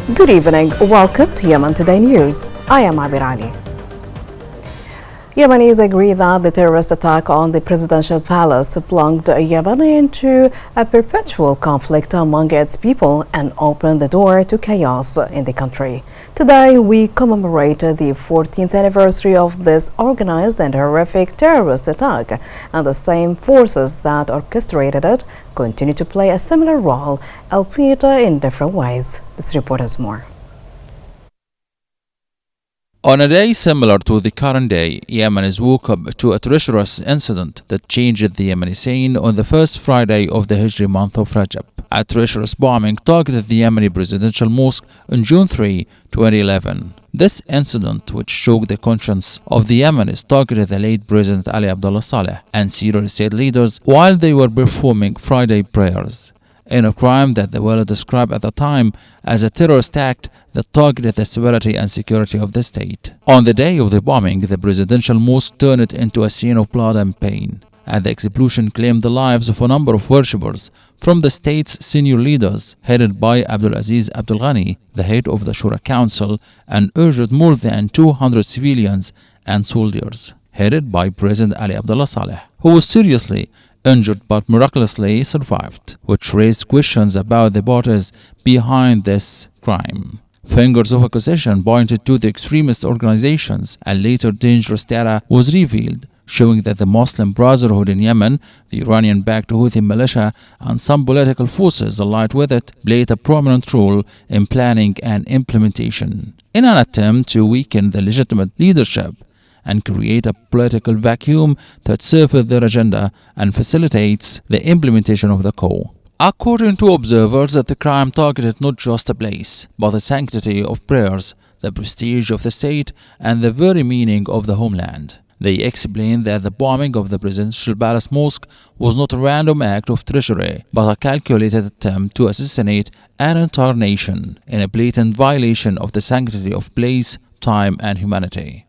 Good evening. Welcome to Yemen Today News. I am Abir Ali. Yemenis agree that the terrorist attack on the presidential palace plunged Yemen into a perpetual conflict among its people and opened the door to chaos in the country. Today, we commemorate the 14th anniversary of this organized and horrific terrorist attack, and the same forces that orchestrated it continue to play a similar role, albeit in different ways. This report has more. On a day similar to the current day, Yemenis woke up to a treacherous incident that changed the Yemeni scene on the first Friday of the Hijri month of Rajab. A treacherous bombing targeted the Yemeni presidential mosque on June 3, 2011. This incident, which shook the conscience of the Yemenis, targeted the late President Ali Abdullah Saleh and senior state leaders while they were performing Friday prayers, in a crime that the world described at the time as a terrorist act that targeted the sovereignty and security of the state. On the day of the bombing, the presidential mosque turned into a scene of blood and pain, and the explosion claimed the lives of a number of worshippers from the state's senior leaders, headed by Abdulaziz Abdul Ghani, the head of the Shura Council, and injured more than 200 civilians and soldiers, headed by President Ali Abdullah Saleh, who was seriously injured but miraculously survived, which raised questions about the parties behind this crime. Fingers of accusation pointed to the extremist organizations, and later dangerous data was revealed, showing that the Muslim Brotherhood in Yemen, the Iranian-backed Houthi militia, and some political forces allied with it played a prominent role in planning and implementation, in an attempt to weaken the legitimate leadership and create a political vacuum that serves their agenda and facilitates the implementation of the coup. According to observers, the crime targeted not just a place, but the sanctity of prayers, the prestige of the state, and the very meaning of the homeland. They explained that the bombing of the presidential palace mosque was not a random act of treachery, but a calculated attempt to assassinate an entire nation in a blatant violation of the sanctity of place, time, and humanity.